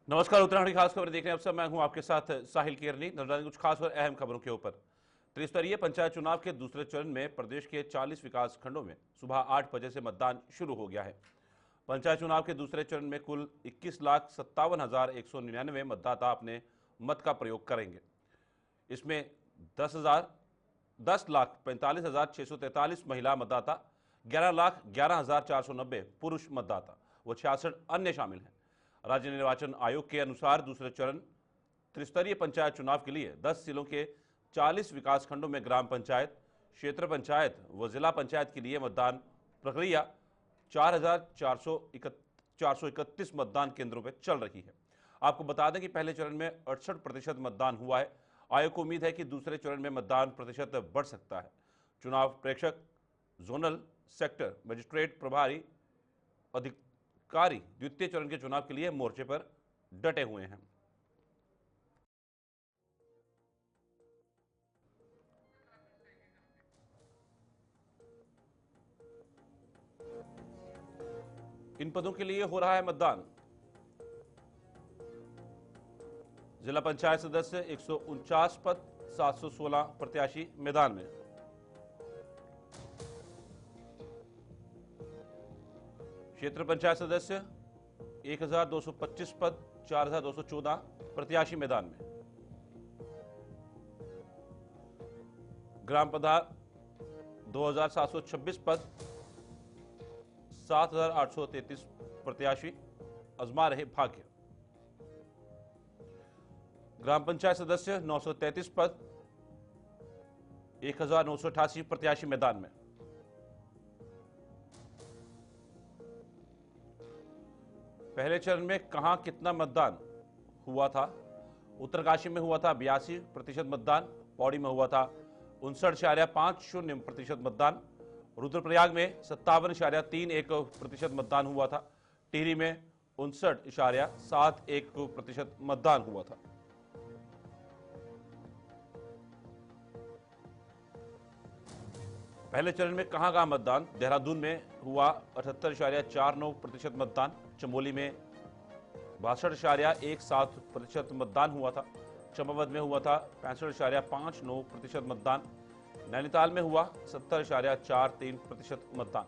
नमस्कार। उत्तराखंड की खास खबर देख रहे हैं। अब सब मैं हूं आपके साथ साहिल केरनी। नजर डालेंगे कुछ खास और अहम खबरों के ऊपर। त्रिस्तरीय पंचायत चुनाव के दूसरे चरण में प्रदेश के 40 विकास खंडों में सुबह 8 बजे से मतदान शुरू हो गया है। पंचायत चुनाव के दूसरे चरण में कुल 21,57,199 मतदाता अपने मत का प्रयोग करेंगे। इसमें 10,45,643 महिला मतदाता, 11,11,490 पुरुष मतदाता व 66 अन्य शामिल हैं। राज्य निर्वाचन आयोग के अनुसार दूसरे चरण त्रिस्तरीय पंचायत चुनाव के लिए 10 जिलों के 40 विकास खंडों में ग्राम पंचायत, क्षेत्र पंचायत व जिला पंचायत के लिए मतदान प्रक्रिया 4,431 मतदान केंद्रों पर चल रही है। आपको बता दें कि पहले चरण में 68% मतदान हुआ है। आयोग को उम्मीद है कि दूसरे चरण में मतदान प्रतिशत बढ़ सकता है। चुनाव प्रेक्षक, जोनल, सेक्टर मजिस्ट्रेट प्रभारी अधिकारी द्वितीय चरण के चुनाव के लिए मोर्चे पर डटे हुए हैं। इन पदों के लिए हो रहा है मतदान। जिला पंचायत सदस्य 149 पद, 716 प्रत्याशी मैदान में। क्षेत्र पंचायत सदस्य 1,225 पद, 4,214 प्रत्याशी मैदान में। ग्राम प्रधान 2,726 पद, 7,833 प्रत्याशी आजमा रहे भाग्य। ग्राम पंचायत सदस्य 933 पद, 1,988 प्रत्याशी मैदान में। पहले चरण में कहां कितना मतदान हुआ था? उत्तरकाशी में हुआ था 82% मतदान, पौड़ी में हुआ था 59.50% मतदान, रुद्रप्रयाग में 57.31% मतदान हुआ था, टिहरी में 59.71% मतदान हुआ था। पहले चरण में कहां मतदान? देहरादून में हुआ 78.49% मतदान, चमोली में 62.17% मतदान हुआ था, चंपावत में हुआ था 65.59% मतदान, नैनीताल में हुआ 70.43% मतदान,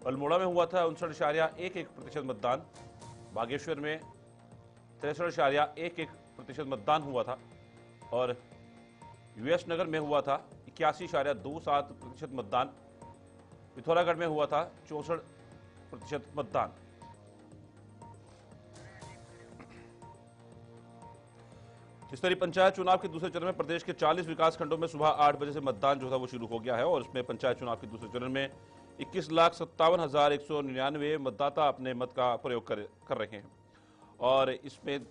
अल्मोड़ा में हुआ था 59.11% मतदान, बागेश्वर में 63.11% मतदान हुआ था और यूएस नगर में हुआ था 81.27% मतदान, पिथौरागढ़ में हुआ था 64% मतदान। त्रिस्तरीय पंचायत चुनाव के दूसरे चरण में प्रदेश के 40 विकास खंडों में सुबह 8 बजे से मतदान जो था वो शुरू हो गया है और इसमें पंचायत चुनाव के दूसरे चरण में 21,57,199 मतदाता अपने मत का प्रयोग कर रहे हैं और इसमें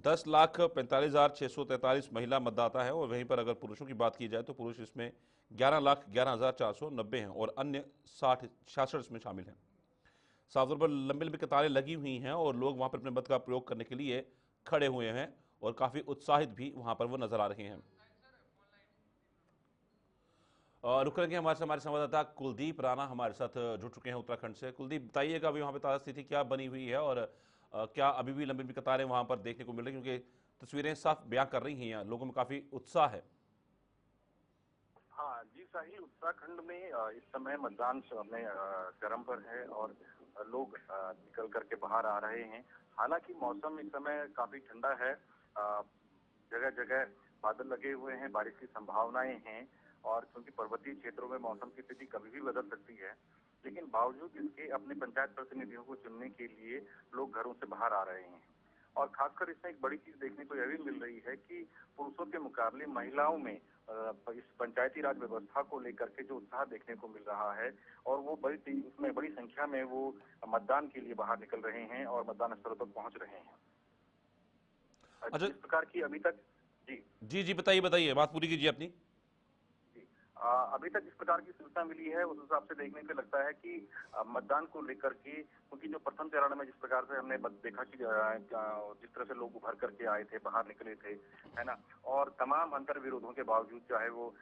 10,45,643 महिला मतदाता है और वहीं पर अगर पुरुषों की बात की जाए तो पुरुष इसमें 11,11,490 हैं और अन्य 66 इसमें शामिल हैं। साफ तौर पर लंबी लंबी कतारें लगी हुई हैं और लोग वहां पर अपने मत का प्रयोग करने के लिए खड़े हुए हैं और काफी उत्साहित भी वहां पर वो नजर आ रहे हैं। और रुक करेंगे हमारे संवाददाता कुलदीप राणा हमारे साथ जुड़ चुके हैं उत्तराखंड से। कुलदीप, बताइएगा अभी वहां पर ताजा स्थिति क्या बनी हुई है और क्या अभी भी लंबी लंबी कतारें वहां पर देखने को मिल रही, क्योंकि तस्वीरें साफ बयां कर रही हैं, लोगों में काफी उत्साह है। हाँ जी साहिल, उत्तराखंड में इस समय मतदान समय चरम पर है और लोग निकल करके बाहर आ रहे हैं। हालांकि मौसम इस समय काफी ठंडा है, जगह जगह बादल लगे हुए हैं, बारिश की संभावनाएं हैं और क्योंकि पर्वतीय क्षेत्रों में मौसम की स्थिति कभी भी बदल सकती है, लेकिन बावजूद इसके अपने पंचायत प्रतिनिधियों को चुनने के लिए लोग घरों से बाहर आ रहे हैं। और खासकर इसमें एक बड़ी चीज देखने को यह भी मिल रही है कि पुरुषों के मुकाबले महिलाओं में इस पंचायती राज व्यवस्था को लेकर के जो उत्साह देखने को मिल रहा है और वो उसमें बड़ी संख्या में वो मतदान के लिए बाहर निकल रहे हैं और मतदान स्थलों तक पहुंच रहे हैं। अच्छा। जिस प्रकार की अभी तक जी जी जी, बताइए बताइए, बात पूरी कीजिए अपनी। जी अभी तक जिस प्रकार की सूचना मिली है उस हिसाब से देखने को लगता है कि मतदान को लेकर के, क्योंकि जो प्रथम चरण में जिस प्रकार से हमने देखा कि जिस तरह से लोग उभर करके आए थे, बाहर निकले थे, है ना, और तमाम अंतर विरोधों के बावजूद चाहे वो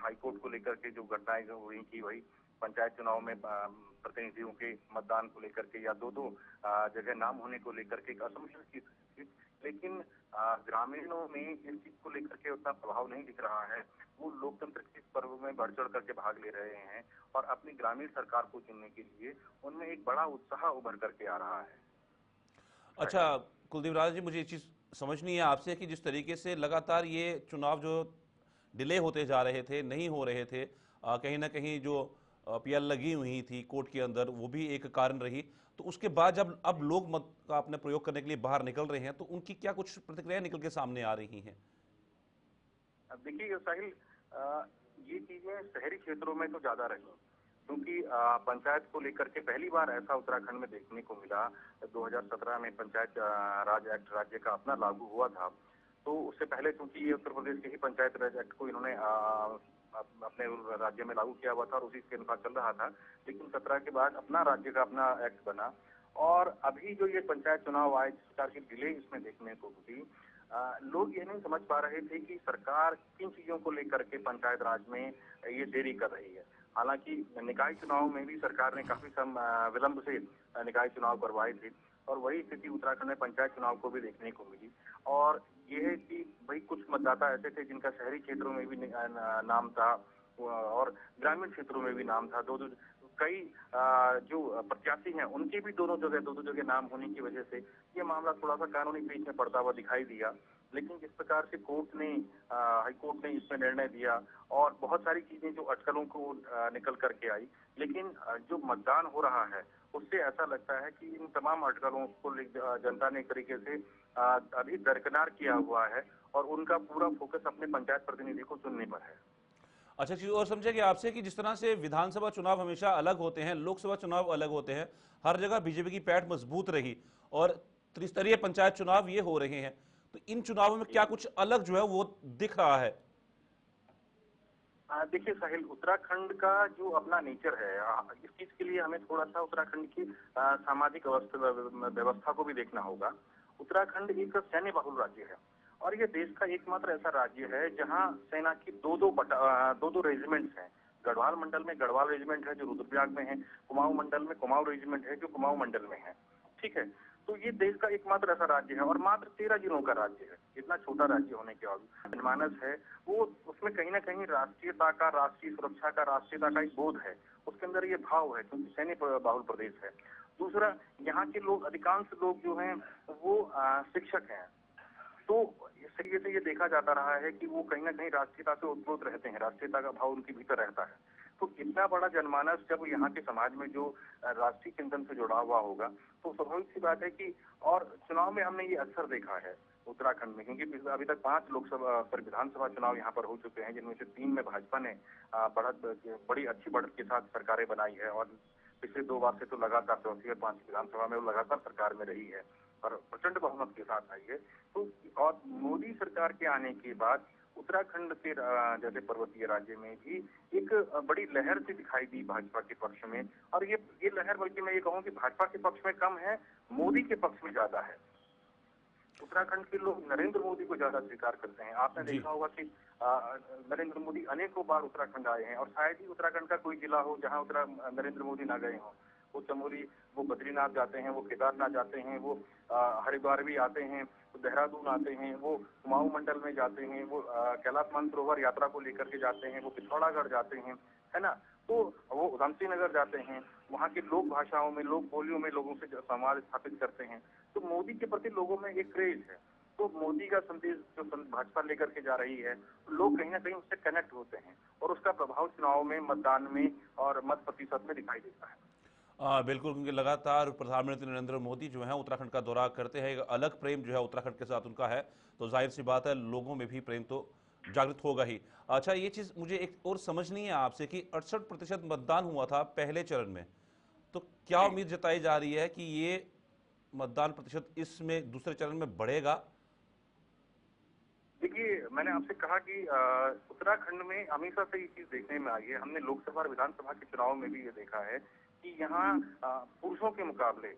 हाईकोर्ट को लेकर के जो घटनाएं हुई की वही पंचायत चुनाव में प्रतिनिधियों के मतदान को लेकर के या दो दो जगह नाम होने को लेकर के एक असमंजस की स्थिति थी। लेकिन ग्रामीणों में इस चीज को लेकर के उतना प्रभाव नहीं दिख रहा है। वो लोकतंत्र के इस पर्व में बढ़ चढ़ करके भाग ले रहे हैं और अपनी ग्रामीण सरकार को चुनने के लिए उनमें एक बड़ा उत्साह उभर करके आ रहा है। अच्छा कुलदीप राज जी, मुझे ये चीज़ समझनी है आपसे कि जिस तरीके से लगातार ये चुनाव जो डिले होते जा रहे थे, नहीं हो रहे थे, कहीं ना कहीं जो पीएल लगी हुई थी कोर्ट के अंदर, वो भी एक कारण रही। तो उसके बाद जब अब लोग मत का अपने प्रयोग करने के लिए बाहर निकल रहे हैं, तो उनकी क्या कुछ प्रतिक्रियाएं निकल के सामने आ रही हैं? अब देखिए साहिल, ये चीजें शहरी क्षेत्रों में तो ज्यादा रही, क्योंकि पंचायत को लेकर के पहली बार ऐसा उत्तराखंड में देखने को मिला। 2017 में पंचायत राज एक्ट राज्य का अपना लागू हुआ था। तो उससे पहले चूंकि ये उत्तर प्रदेश के ही पंचायत राज एक्ट को इन्होंने अपने राज्य में लागू किया हुआ था और उसी के अनुसार चल रहा था। लेकिन 17 के बाद अपना राज्य का अपना एक्ट बना और अभी जो ये पंचायत चुनाव आए, जिस प्रकार की डिले इसमें देखने को मिली, लोग ये नहीं समझ पा रहे थे कि सरकार किन चीजों को लेकर के पंचायत राज में ये देरी कर रही है। हालांकि निकाय चुनाव में भी सरकार ने काफी विलंब से निकाय चुनाव करवाए थे और वही स्थिति उत्तराखंड में पंचायत चुनाव को भी देखने को मिली। और ये है कि भाई कुछ मतदाता ऐसे थे जिनका शहरी क्षेत्रों में भी नाम था और ग्रामीण क्षेत्रों में भी नाम था। दो दो कई जो प्रत्याशी हैं उनके भी दो दो जगह नाम होने की वजह से ये मामला थोड़ा सा कानूनी पेच में पड़ता हुआ दिखाई दिया। लेकिन जिस प्रकार से हाई कोर्ट ने इसमें निर्णय दिया और बहुत सारी चीजें जो अटकलों को निकल करके आई, लेकिन जो मतदान हो रहा है उससे ऐसा लगता है कि इन तमाम अटकलों को जनता ने एक तरीके से अभी दरकिनार किया हुआ है और उनका पूरा फोकस अपने पंचायत प्रतिनिधि को चुनने पर है। अच्छा चीज और समझेंगे आपसे कि जिस तरह से विधानसभा चुनाव हमेशा अलग होते हैं, लोकसभा चुनाव अलग होते हैं, हर जगह बीजेपी की पैठ मजबूत रही और त्रिस्तरीय पंचायत चुनाव ये हो रहे हैं, तो इन चुनावों में क्या कुछ अलग जो है वो दिख रहा है? देखिए साहिल, उत्तराखंड का जो अपना नेचर है, इस चीज के लिए हमें थोड़ा सा उत्तराखंड की सामाजिक व्यवस्था को भी देखना होगा। उत्तराखंड एक सैन्य बहुल राज्य है और ये देश का एकमात्र ऐसा राज्य है जहां सेना की दो रेजिमेंट्स हैं। गढ़वाल मंडल में गढ़वाल रेजिमेंट है जो रुद्रप्रयाग में है, कुमाऊं मंडल में कुमाऊं रेजिमेंट है जो कुमाऊं मंडल में है। ठीक है, तो ये देश का एकमात्र ऐसा राज्य है और मात्र 13 जिलों का राज्य है। इतना छोटा राज्य होने के बावजूद जनमानस है वो, उसमें कहीं ना कहीं राष्ट्रीयता का, राष्ट्रीय सुरक्षा का, राष्ट्रीयता का एक बोध है, उसके अंदर ये भाव है क्योंकि सैन्य बहुल प्रदेश है। दूसरा, यहाँ के लोग, अधिकांश लोग जो हैं वो शिक्षक हैं। तो इस तरीके से ये देखा जाता रहा है कि वो कहीं ना कहीं राष्ट्रीयता से ओतप्रोत रहते हैं, राष्ट्रीयता का भाव उनके भीतर रहता है। तो इतना बड़ा जनमानस जब यहाँ के समाज में जो राष्ट्रीय चिंतन से जुड़ा हुआ होगा तो स्वाभाविक सी बात है कि, और चुनाव में हमने ये अक्सर देखा है उत्तराखंड में, क्योंकि अभी तक 5 लोकसभा पर विधानसभा चुनाव यहाँ पर हो चुके हैं, जिनमें से 3 में भाजपा ने बड़ी अच्छी बढ़त के साथ सरकारें बनाई है और पिछले 2 बार से तो लगातार चौथी और 5वीं विधानसभा में वो लगातार सरकार में रही है और प्रचंड बहुमत के साथ आई है। तो और मोदी सरकार के आने के बाद उत्तराखंड के जैसे पर्वतीय राज्य में भी एक बड़ी लहर सी दिखाई दी भाजपा के पक्ष में, और ये लहर, बल्कि मैं ये कहूँ कि भाजपा के पक्ष में कम है, मोदी के पक्ष में ज्यादा है। उत्तराखंड के लोग नरेंद्र मोदी को ज्यादा स्वीकार करते हैं। आपने देखा होगा कि नरेंद्र मोदी अनेकों बार उत्तराखंड आए हैं और शायद ही उत्तराखंड का कोई जिला हो जहां नरेंद्र मोदी ना गए हों। वो चमोली, वो बद्रीनाथ जाते हैं, वो केदारनाथ जाते हैं, वो हरिद्वार भी आते हैं, वो देहरादून आते हैं, वो कुमाऊं मंडल में जाते हैं, वो कैलाश मानसरोवर यात्रा को लेकर के जाते हैं, वो पिथौरागढ़ जाते हैं, है ना। तो वो उधमसिंह नगर जाते हैं, वहाँ की लोक भाषाओं में, लोक बोलियों में लोगों से संवाद स्थापित करते हैं। तो मोदी के प्रति लोगों में एक क्रेज है। तो मोदी का संदेश जो भाजपा लेकर के जा रही है, लोग कहीं ना कहीं उससे कनेक्ट होते हैं और उसका प्रभाव चुनाव में, मतदान में और मत प्रतिशत में दिखाई देता है। बिल्कुल, क्योंकि लगातार प्रधानमंत्री नरेंद्र मोदी जो है उत्तराखंड का दौरा करते हैं, एक अलग प्रेम जो है उत्तराखंड के साथ उनका है, तो जाहिर सी बात है लोगों में भी प्रेम तो जागृत होगा ही। अच्छा, ये चीज़ मुझे एक और समझनी है आपसे कि 68% मतदान हुआ था पहले चरण में, तो क्या उम्मीद जताई जा रही है कि ये मतदान प्रतिशत इसमें दूसरे चरण में बढ़ेगा? देखिए, मैंने आपसे कहा कि उत्तराखंड में हमेशा से ये चीज देखने में आई है। हमने लोकसभा और विधानसभा के चुनाव में भी ये देखा है कि यहाँ पुरुषों के मुकाबले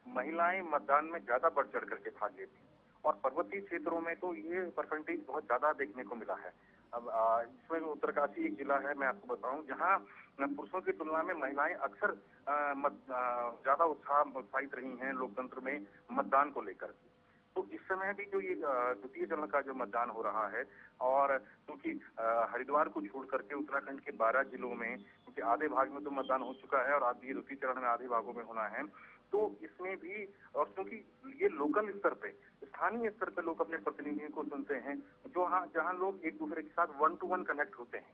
महिलाएं मतदान में ज्यादा बढ़ चढ़ करके भाग लेती हैं और पर्वतीय क्षेत्रों में तो ये परसेंटेज बहुत ज्यादा देखने को मिला है। अब इसमें उत्तरकाशी एक जिला है, मैं आपको बताऊं, जहां पुरुषों की तुलना में महिलाएं अक्सर ज्यादा उत्साहित रही हैं लोकतंत्र में मतदान को लेकर। तो इस समय भी जो ये द्वितीय चरण का जो मतदान हो रहा है, और क्योंकि हरिद्वार को छोड़ करके उत्तराखंड के 12 जिलों में, क्योंकि आधे भाग में तो मतदान हो चुका है और अब ये द्वितीय चरण में आधे भागों में होना है, तो इसमें भी, और क्योंकि ये लोकल स्तर पे, स्थानीय स्तर पे लोग अपने प्रतिनिधियों को चुनते हैं, जो जहाँ लोग एक दूसरे के साथ 1-to-1 कनेक्ट होते हैं,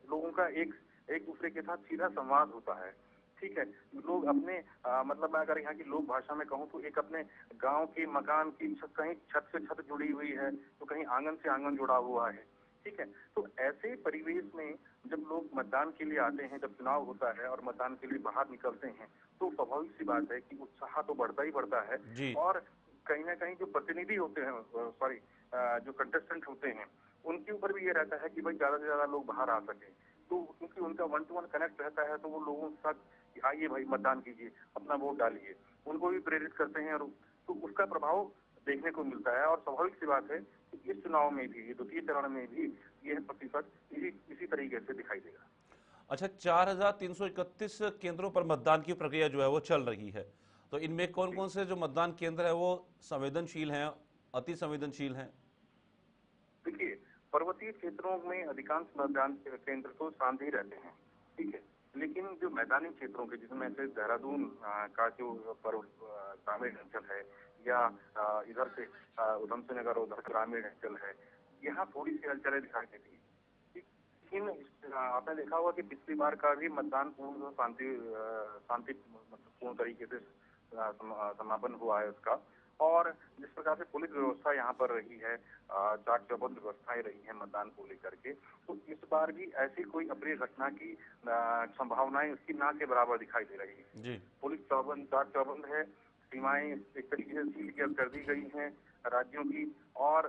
लोगों का एक एक दूसरे के साथ सीधा संवाद होता है। ठीक है, लोग अपने मतलब मैं अगर यहाँ की लोक भाषा में कहूँ तो एक अपने गांव के मकान की छत, कहीं छत से छत जुड़ी हुई है, तो कहीं आंगन से आंगन जुड़ा हुआ है। ठीक है, तो ऐसे परिवेश में जब लोग मतदान के लिए आते हैं, जब चुनाव होता है और मतदान के लिए बाहर निकलते हैं, तो स्वाभाविक सी बात है कि उत्साह तो बढ़ता ही बढ़ता है। जी। और कहीं ना कहीं जो प्रतिनिधि होते हैं, सॉरी, जो कंटेस्टेंट होते हैं, उनके ऊपर भी ये रहता है कि भाई ज्यादा से ज्यादा लोग बाहर आ सके। तो क्योंकि उनका 1-to-1 कनेक्ट रहता है, तो वो लोगों के साथ कि आइए भाई मतदान कीजिए, अपना वोट डालिए, उनको भी प्रेरित करते हैं, और तो उसका प्रभाव देखने को मिलता है। और स्वाभाविक सी बात है कि इस चुनाव में भी, द्वितीय चरण में भी, यह प्रतिशत इसी इसी तरीके से दिखाई देगा। अच्छा, 4,331 केंद्रों पर मतदान की प्रक्रिया जो है वो चल रही है, तो इनमें कौन जी, कौन से जो मतदान केंद्र है वो संवेदनशील हैं, अति संवेदनशील हैं? देखिए, पर्वतीय क्षेत्रों में अधिकांश मतदान केंद्र तो शांत ही रहते हैं। ठीक है, लेकिन जो मैदानी क्षेत्रों के, जिसमें से देहरादून का जो ग्रामीण अंचल है, या इधर से उधम सिंह नगर उधर ग्रामीण अंचल है, यहाँ थोड़ी सी हलचलें दिखाई देती है। लेकिन आपने देखा होगा कि पिछली बार का भी मतदान पूर्ण शांति मतलब पूर्ण तरीके से समापन हुआ है उसका। और जिस प्रकार से पुलिस व्यवस्था यहाँ पर रही है, चाक चौबंद व्यवस्थाएं रही है मतदान को लेकर के, तो इस बार भी ऐसी कोई अप्रिय घटना की संभावनाएं उसकी ना के बराबर दिखाई दे रही है। जी। पुलिस चौबंद, चाक चौबंद है, सीमाएं एक तरीके से सील कर दी गई हैं राज्यों की, और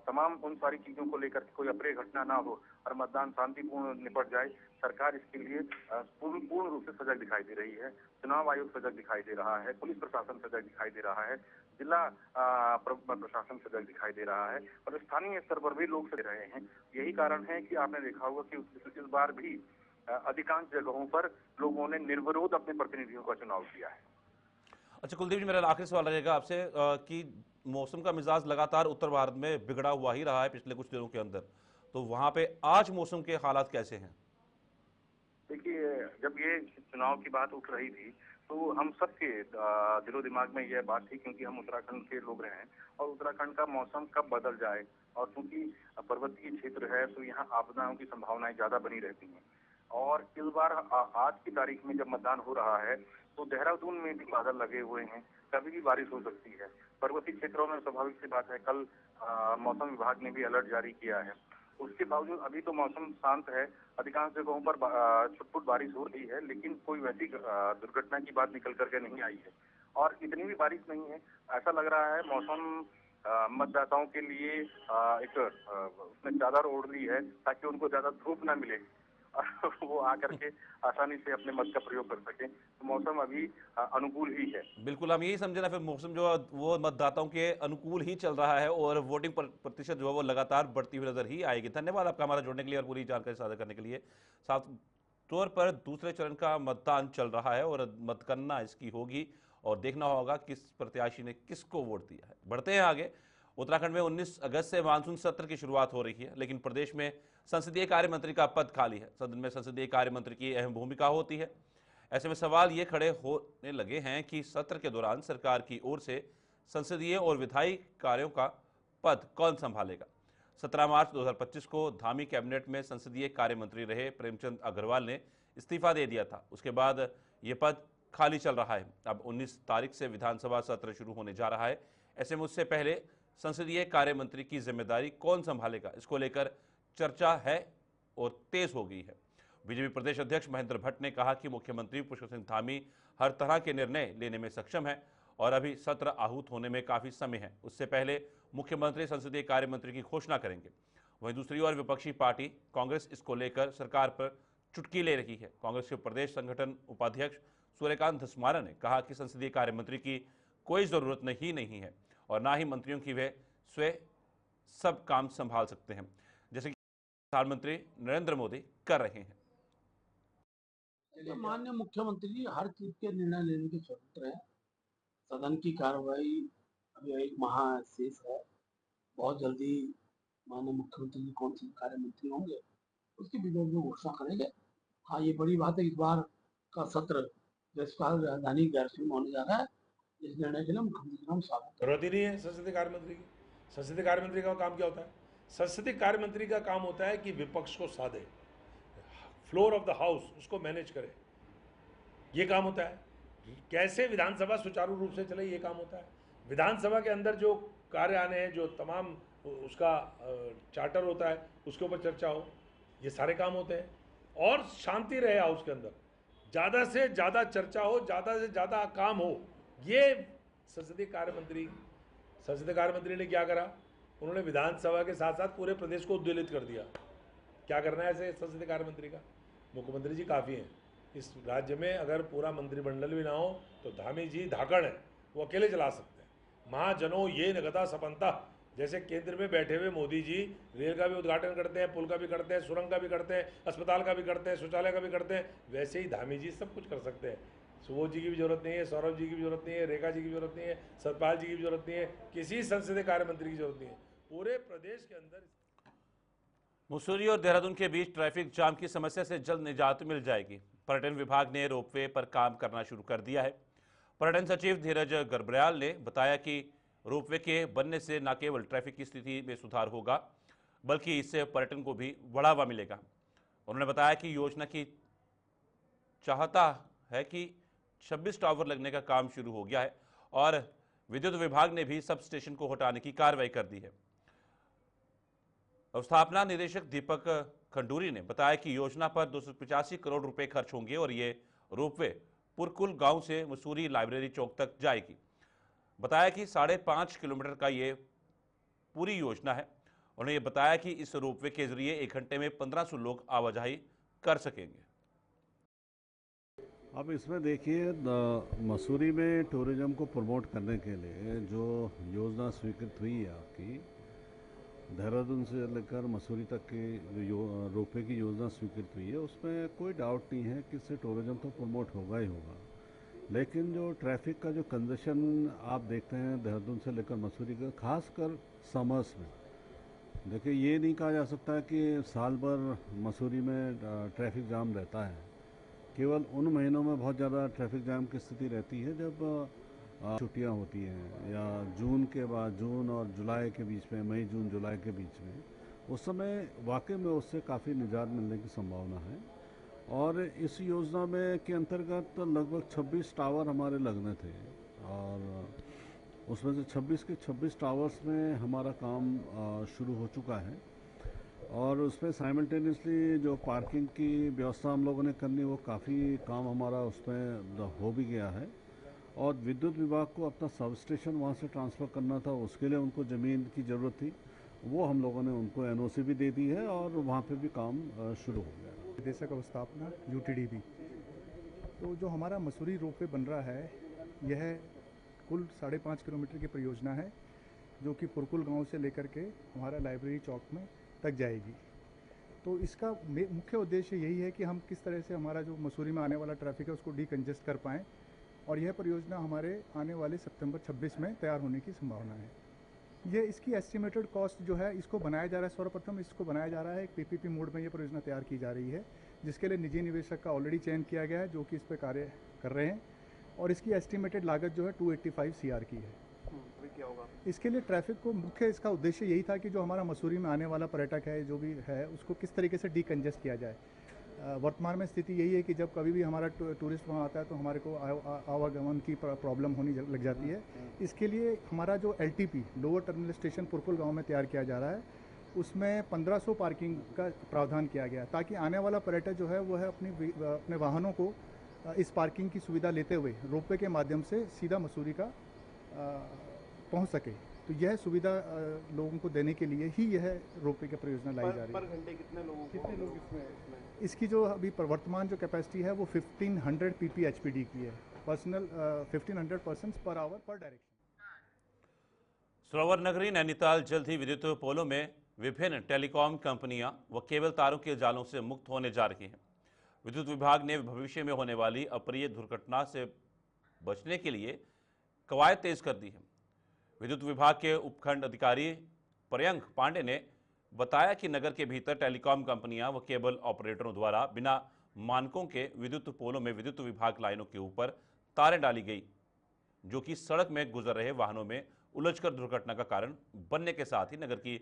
तमाम उन सारी चीजों को लेकर कोई अप्रिय घटना ना हो और मतदान शांतिपूर्ण निपट जाए, सरकार इसके लिए पूर्ण रूप से सजग दिखाई दे रही है। चुनाव आयोग सजग दिखाई दे रहा है, पुलिस प्रशासन सजग दिखाई दे रहा है, जिला प्रशासन सजग दिखाई दे रहा है, और स्थानीय स्तर पर भी लोग सजग रहे हैं। यही कारण है कि आपने देखा होगा कि इस बार भी अधिकांश जगहों पर लोगों ने निर्विरोध अपने प्रतिनिधियों का चुनाव किया है। अच्छा कुलदीप जी, मेरा आखिरी सवाल रहेगा आपसे कि मौसम का मिजाज लगातार उत्तर भारत में बिगड़ा हुआ ही रहा है पिछले कुछ दिनों के अंदर, तो वहां पे आज मौसम के हालात कैसे हैं? देखिए, जब ये चुनाव की बात उठ रही थी, तो हम सबके दिलो दिमाग में यह बात थी, क्योंकि हम उत्तराखंड के लोग रहे हैं, और उत्तराखंड का मौसम कब बदल जाए, और क्योंकि पर्वतीय क्षेत्र है तो यहाँ आपदाओं की संभावनाएं ज्यादा बनी रहती हैं। और इस बार आज की तारीख में जब मतदान हो रहा है, तो देहरादून में भी बादल लगे हुए हैं, कभी भी बारिश हो सकती है। पर्वतीय क्षेत्रों में स्वाभाविक सी बात है, कल मौसम विभाग ने भी अलर्ट जारी किया है। उसके बावजूद अभी तो मौसम शांत है, अधिकांश जगहों पर छुटपुट बारिश हो रही है, लेकिन कोई वैसी दुर्घटना की बात निकल करके नहीं आई है। और इतनी भी बारिश नहीं है, ऐसा लग रहा है मौसम मतदाताओं के लिए एक उसने चादर ओढ़ ली है, ताकि उनको ज्यादा धूप ना मिले और वो आकर के आसानी से अपने मत का प्रयोग कर सके। तो मौसम अभी अनुकूल ही है। बिल्कुल, हम यही समझे ना, फिर मौसम जो है वो मतदाताओं के अनुकूल ही चल रहा है और वोटिंग प्रतिशत जो है वो लगातार बढ़ती हुई नजर ही आएगी। धन्यवाद आपका हमारा जुड़ने के लिए और पूरी जानकारी साझा करने के लिए। साफ तौर पर दूसरे चरण का मतदान चल रहा है और मतगणना इसकी होगी और देखना होगा किस प्रत्याशी ने किसको वोट दिया है। बढ़ते हैं आगे। उत्तराखंड में 19 अगस्त से मानसून सत्र की शुरुआत हो रही है, लेकिन प्रदेश में संसदीय कार्य मंत्री का पद खाली है। सदन में संसदीय कार्य मंत्री की अहम भूमिका होती है। ऐसे में सवाल ये खड़े होने लगे हैं कि सत्र के दौरान सरकार की ओर से संसदीय और विधायी कार्यों का पद कौन संभालेगा। 17 मार्च 2025 को धामी कैबिनेट में संसदीय कार्य मंत्री रहे प्रेमचंद अग्रवाल ने इस्तीफा दे दिया था। उसके बाद ये पद खाली चल रहा है। अब 19 तारीख से विधानसभा सत्र शुरू होने जा रहा है। ऐसे में उससे पहले संसदीय कार्य मंत्री की जिम्मेदारी कौन संभालेगा, इसको लेकर चर्चा है और तेज हो गई है। बीजेपी प्रदेश अध्यक्ष महेंद्र भट्ट ने कहा कि मुख्यमंत्री पुष्कर सिंह धामी हर तरह के निर्णय लेने में सक्षम है और अभी सत्र आहूत होने में काफी समय है। उससे पहले मुख्यमंत्री संसदीय कार्य मंत्री की घोषणा करेंगे। वहीं दूसरी ओर विपक्षी पार्टी कांग्रेस इसको लेकर सरकार पर चुटकी ले रही है। कांग्रेस के प्रदेश संगठन उपाध्यक्ष सूर्यकांत धस्माना ने कहा कि संसदीय कार्य मंत्री की कोई जरूरत नहीं है और ना ही मंत्रियों की वे स्वयं सब काम संभाल सकते हैं। जैसे प्रधानमंत्री नरेंद्र मोदी कर रहे हैं। तो माननीय मुख्यमंत्री जी हर चीज के निर्णय लेने के स्वतंत्र है। सदन की कार्रवाई अभी 1 माह शेष है। बहुत जल्दी माननीय मुख्यमंत्री जी कौन से कार्य मंत्री होंगे उसकी विभाग में घोषणा करेंगे। हाँ, ये बड़ी बात है, इस बार का सत्र राज्यपाल राजधानी गैरसैंण में होने जा रहा है। इस निर्णय के लिए मुख्यमंत्री जी का हम स्वागत करते हैं। जरूरत ही नहीं है संसदीय कार्य मंत्री की। संसदीय कार्य मंत्री का काम क्या होता है? संसदीय कार्य मंत्री का काम होता है कि विपक्ष को साधे, फ्लोर ऑफ द हाउस उसको मैनेज करे, ये काम होता है। कैसे विधानसभा सुचारू रूप से चले, ये काम होता है। विधानसभा के अंदर जो कार्य आने हैं, जो तमाम उसका चार्टर होता है, उसके ऊपर चर्चा हो, ये सारे काम होते हैं। और शांति रहे हाउस के अंदर, ज़्यादा से ज़्यादा चर्चा हो, ज़्यादा से ज़्यादा काम हो, ये संसदीय कार्य मंत्री ने क्या करा? उन्होंने विधानसभा के साथ साथ पूरे प्रदेश को उद्वेलित कर दिया। क्या करना है ऐसे संसदीय कार्य मंत्री का? मुख्यमंत्री जी काफ़ी हैं इस राज्य में। अगर पूरा मंत्रिमंडल भी ना हो तो धामी जी धाकड़ हैं, वो अकेले चला सकते हैं। महाजनों ये नगदा सपंता, जैसे केंद्र में बैठे हुए मोदी जी रेल का भी उद्घाटन करते हैं, पुल का भी करते हैं, सुरंग का भी करते हैं, अस्पताल का भी करते हैं, शौचालय का भी करते हैं, वैसे ही धामी जी सब कुछ कर सकते हैं। सुबोध जी की भी जरूरत नहीं है, सौरभ जी की भी जरूरत नहीं है, रेखा जी की भी जरूरत नहीं है, सतपाल जी की भी जरूरत नहीं है, किसी संसदीय कार्य मंत्री की जरूरत नहीं है। पूरे प्रदेश के अंदर मसूरी और देहरादून के बीच ट्रैफिक जाम की समस्या से जल्द निजात मिल जाएगी। पर्यटन विभाग ने रोपवे पर काम करना शुरू कर दिया है। पर्यटन सचिव धीरज गर्ब्याल ने बताया कि रोपवे के बनने से न केवल ट्रैफिक की स्थिति में सुधार होगा बल्कि इससे पर्यटन को भी बढ़ावा मिलेगा। उन्होंने बताया कि योजना की चाहता है कि 26 टावर लगने का काम शुरू हो गया है और विद्युत विभाग ने भी सब स्टेशन को हटाने की कार्रवाई कर दी है। अवस्थापना निदेशक दीपक खंडूरी ने बताया कि योजना पर 285 करोड़ रुपए खर्च होंगे और ये रोपवे पुरकुल गांव से मसूरी लाइब्रेरी चौक तक जाएगी। बताया कि 5.5 किलोमीटर का ये पूरी योजना है। उन्होंने ये बताया कि इस रोपवे के जरिए 1 घंटे में 1500 लोग आवाजाही कर सकेंगे। अब इसमें देखिए, मसूरी में टूरिज्म को प्रमोट करने के लिए जो योजना स्वीकृत हुई है आपकी, देहरादून से लेकर मसूरी तक की जो रोपवे की योजना स्वीकृत हुई है, उसमें कोई डाउट नहीं है कि इससे टूरिज्म तो प्रमोट होगा ही होगा। लेकिन जो ट्रैफिक का जो कंजेशन आप देखते हैं देहरादून से लेकर मसूरी का, खासकर समर्स में, देखिए ये नहीं कहा जा सकता कि साल भर मसूरी में ट्रैफिक जाम रहता है। केवल उन महीनों में बहुत ज़्यादा ट्रैफिक जाम की स्थिति रहती है जब छुट्टियां होती हैं, या जून के बाद, जून और जुलाई के बीच में, मई जून जुलाई के बीच में, उस समय वाकई में उससे काफ़ी निजात मिलने की संभावना है। और इस योजना में के अंतर्गत लगभग 26 टावर हमारे लगने थे और उसमें से 26 के 26 टावर्स में हमारा काम शुरू हो चुका है। और उसमें साइमल्टेनियसली जो पार्किंग की व्यवस्था हम लोगों ने करनी, वो काफ़ी काम हमारा उसमें हो भी गया है। और विद्युत विभाग को अपना सब स्टेशन वहाँ से ट्रांसफ़र करना था, उसके लिए उनको ज़मीन की ज़रूरत थी, वो हम लोगों ने उनको एनओसी भी दे दी है और वहाँ पे भी काम शुरू हो गया। निदेशक अवस्थापना यूटीडीबी। तो जो हमारा मसूरी रोपवे बन रहा है, यह कुल 5.5 किलोमीटर की परियोजना है जो कि पुरकुल गांव से लेकर के हमारा लाइब्रेरी चौक में तक जाएगी। तो इसका मुख्य उद्देश्य यही है कि हम किस तरह से हमारा जो मसूरी में आने वाला ट्रैफिक है उसको डीकंजेस्ट कर पाएँ, और यह परियोजना हमारे आने वाले सितंबर 26 में तैयार होने की संभावना है। ये इसकी एस्टिमेटेड कॉस्ट जो है, इसको बनाया जा रहा है, सर्वप्रथम इसको बनाया जा रहा है एक पीपीपी मोड में ये परियोजना तैयार की जा रही है, जिसके लिए निजी निवेशक का ऑलरेडी चयन किया गया है जो कि इस पर कार्य कर रहे हैं। और इसकी एस्टिमेटेड लागत जो है 285 CR की है। क्या होगा इसके लिए? ट्रैफिक को मुख्य इसका उद्देश्य यही था कि जो हमारा मसूरी में आने वाला पर्यटक है, जो भी है, उसको किस तरीके से डीकंजेस्ट किया जाए। वर्तमान में स्थिति यही है कि जब कभी भी हमारा टूरिस्ट वहाँ आता है तो हमारे को आवागमन की प्रॉब्लम होने लग जाती है। इसके लिए हमारा जो LTP लोअर टर्मिनल स्टेशन पुरकुल गांव में तैयार किया जा रहा है, उसमें 1500 पार्किंग का प्रावधान किया गया, ताकि आने वाला पर्यटक जो है वो है अपने वाहनों को इस पार्किंग की सुविधा लेते हुए रोपवे के माध्यम से सीधा मसूरी का पहुँच सके। तो यह सुविधा लोगों को देने के लिए ही यह रोपवे की परियोजना लाई जा रही है। पर घंटे कितने लोग इसमें? इसकी जो अभी वर्तमान जो कैपेसिटी है वो 1500 ppHPD की है। पर्सनल 1500 पर्सन्स पर आवर पर डायरेक्शन। सरोवर नगरी नैनीताल जल्द ही विद्युत पोलों में विभिन्न टेलीकॉम कंपनियां व केबल तारों के जालों से मुक्त होने जा रही हैं। विद्युत विभाग ने भविष्य में होने वाली अप्रिय दुर्घटना से बचने के लिए कवायद तेज कर दी है। विद्युत विभाग के उपखंड अधिकारी प्रियंक पांडे ने बताया कि नगर के भीतर टेलीकॉम कंपनियां व केबल ऑपरेटरों द्वारा बिना मानकों के विद्युत पोलों में विद्युत विभाग लाइनों के ऊपर तारें डाली गई, जो कि सड़क में गुजर रहे वाहनों में उलझकर दुर्घटना का कारण बनने के साथ ही नगर की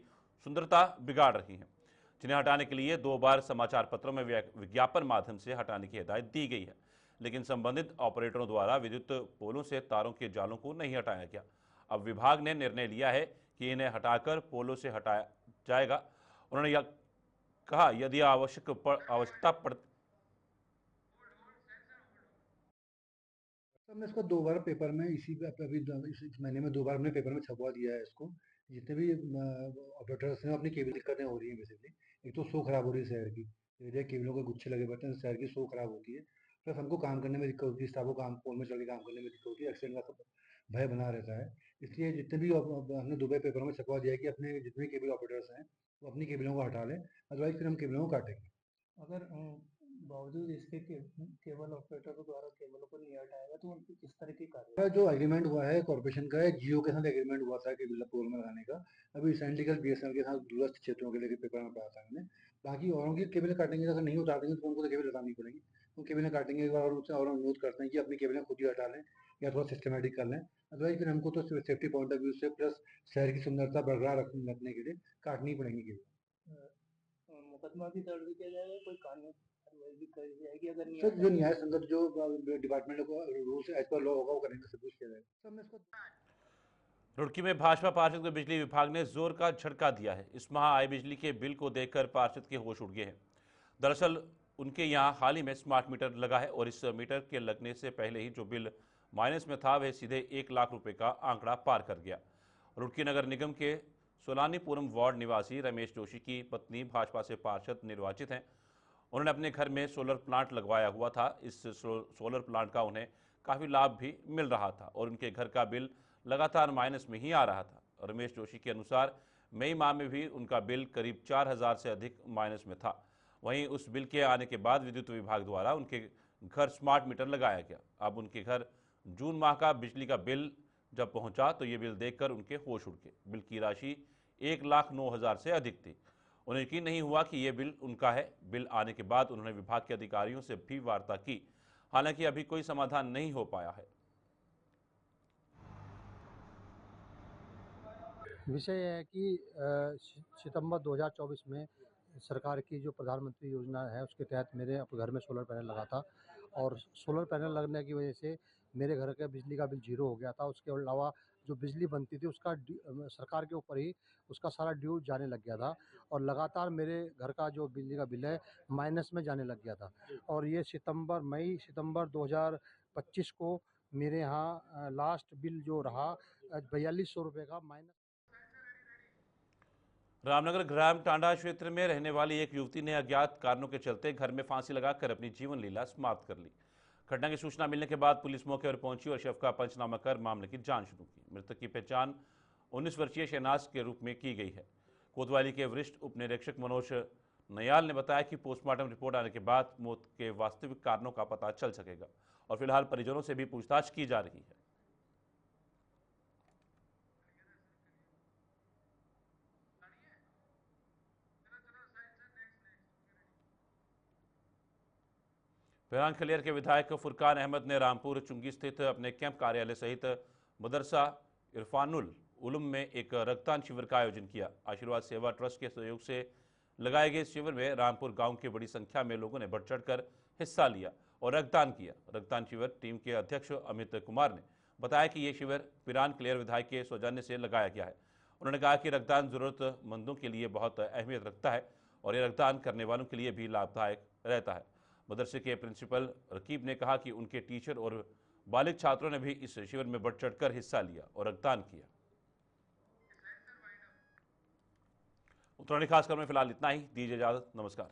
सुंदरता बिगाड़ रही हैं, जिन्हें हटाने के लिए 2 बार समाचार पत्रों में विज्ञापन माध्यम से हटाने की हिदायत दी गई है, लेकिन संबंधित ऑपरेटरों द्वारा विद्युत पोलों से तारों के जालों को नहीं हटाया गया। अब विभाग ने निर्णय लिया है कि इन्हें हटाकर पोलों से हटाया जाएगा। उन्होंने यह कहा, यदि आवश्यकता पड़ती हमने इसको 2 बार पेपर में इस महीने में 2 बार हमने पेपर में छपवा दिया है इसको। जितने भी ऑपरेटर्स हैं अपनी केबल दिक्कतें हो रही हैं बेसिकली। एक तो शो खराब हो रही है शहर की, धीरे केबलों के गुच्छे लगे पड़ते हैं, शहर की शो खराब होती है। प्लस हमको काम करने में दिक्कत होती है, स्टाफ को काम पोल में चढ़ के काम करने में दिक्कत होती है, एक्सीडेंट का भय बना रहता है। इसलिए जितने भी हमने 2 बार पेपरों में छपवा दिया है कि अपने जितने केबल ऑपरेटर्स हैं वो अपनी केबलों को हटा लें, अदरवाइज फिर हम केबलों को काटेंगे। अगर बावजूद इसके केबल ऑपरेटर के द्वारा केबलों को नहीं हटाएगा तो उनकी किस तरह की कार्रवाई? जो एग्रीमेंट हुआ है कॉर्पोरेशन का, जियो के साथ एग्रीमेंट हुआ था केबल पोल में लगाने का। अभी रिसेंटली कल बीएसएनएल के साथ दूरस्थ क्षेत्रों के लिए पेपर में पढ़ा था हमने। बाकी औरों की केबलें काटेंगे, अगर नहीं उतार देंगे तो उनको तो केबल हटानी पड़ेगी। तो केबलें काटेंगे एक बार और उनसे और अनुरोध करते हैं कि अपनी केबलें खुद ही हटा लें या थोड़ा सिस्टमेटिक कर लें। अदरवाइज फिर हमको तो सेफ्टी पॉइंट ऑफ व्यू से प्लस शहर की सुंदरता बरकरार रखने के लिए काटनी पड़ेंगी केबल। मुकदमा भी दर्ज किया जाएगा, कोई कानून कार्रवाई भी करी जाएगी अगर नहीं सर जो न्याय संगत जो डिपार्टमेंट को रूल्स एज पर लॉ होगा वो करेंगे, सब कुछ किया जाएगा। सर मैं इसको रुड़की में भाजपा पार्षद को बिजली विभाग ने जोर का झटका दिया है। इस माह आए बिजली के बिल को देखकर पार्षद के होश उड़ गए हैं। दरअसल उनके यहां हाल ही में स्मार्ट मीटर लगा है और इस मीटर के लगने से पहले ही जो बिल माइनस में था वह सीधे 1 लाख रुपए का आंकड़ा पार कर गया। रुड़की नगर निगम के सोलानीपुरम वार्ड निवासी रमेश जोशी की पत्नी भाजपा से पार्षद निर्वाचित हैं। उन्होंने अपने घर में सोलर प्लांट लगवाया हुआ था। इस सोलर प्लांट का उन्हें काफ़ी लाभ भी मिल रहा था और उनके घर का बिल लगातार माइनस में ही आ रहा था। रमेश जोशी के अनुसार मई माह में भी उनका बिल करीब 4000 से अधिक माइनस में था। वहीं उस बिल के आने के बाद विद्युत विभाग द्वारा उनके घर स्मार्ट मीटर लगाया गया। अब उनके घर जून माह का बिजली का बिल जब पहुंचा तो ये बिल देखकर उनके होश उड़ गए। बिल की राशि 1,09,000 से अधिक थी। उन्हें यकीन नहीं हुआ कि ये बिल उनका है। बिल आने के बाद उन्होंने विभाग के अधिकारियों से भी वार्ता की, हालांकि अभी कोई समाधान नहीं हो पाया है। विषय है कि सितंबर 2024 में सरकार की जो प्रधानमंत्री योजना है उसके तहत मेरे घर में सोलर पैनल लगा था और सोलर पैनल लगने की वजह से मेरे घर का बिजली का बिल 0 हो गया था। उसके अलावा जो बिजली बनती थी उसका सरकार के ऊपर ही उसका सारा ड्यू जाने लग गया था और लगातार मेरे घर का जो बिजली का बिल है माइनस में जाने लग गया था। और ये सितंबर 2025 को मेरे यहाँ लास्ट बिल जो रहा 4200 रुपये का माइनस। रामनगर ग्राम टांडा क्षेत्र में रहने वाली एक युवती ने अज्ञात कारणों के चलते घर में फांसी लगाकर अपनी जीवन लीला समाप्त कर ली। घटना की सूचना मिलने के बाद पुलिस मौके पर पहुंची और शव का पंचनामा कर मामले की जांच शुरू की। मृतक की पहचान 19 वर्षीय शहनाज के रूप में की गई है। कोतवाली के वरिष्ठ उप निरीक्षक मनोज नयाल ने बताया कि पोस्टमार्टम रिपोर्ट आने के बाद मौत के वास्तविक कारणों का पता चल सकेगा और फिलहाल परिजनों से भी पूछताछ की जा रही है। पिरान खलियर के विधायक फुरकान अहमद ने रामपुर चुंगी स्थित अपने कैंप कार्यालय सहित मदरसा इरफानुल उलूम में एक रक्तदान शिविर का आयोजन किया। आशीर्वाद सेवा ट्रस्ट के सहयोग से लगाए गए शिविर में रामपुर गांव की बड़ी संख्या में लोगों ने बढ़ चढ़कर हिस्सा लिया और रक्तदान किया। रक्तदान शिविर टीम के अध्यक्ष अमित कुमार ने बताया कि ये शिविर पिरान खलियर विधायक के सौजन्य से लगाया गया है। उन्होंने कहा कि रक्तदान जरूरतमंदों के लिए बहुत अहमियत रखता है और ये रक्तदान करने वालों के लिए भी लाभदायक रहता है। मदरसे के प्रिंसिपल रकीब ने कहा कि उनके टीचर और बालिग छात्रों ने भी इस शिविर में बढ़ चढ़कर हिस्सा लिया और रक्तदान किया। उत्तरायणी खासकर में फिलहाल इतना ही। दीजिए इजाजत। नमस्कार।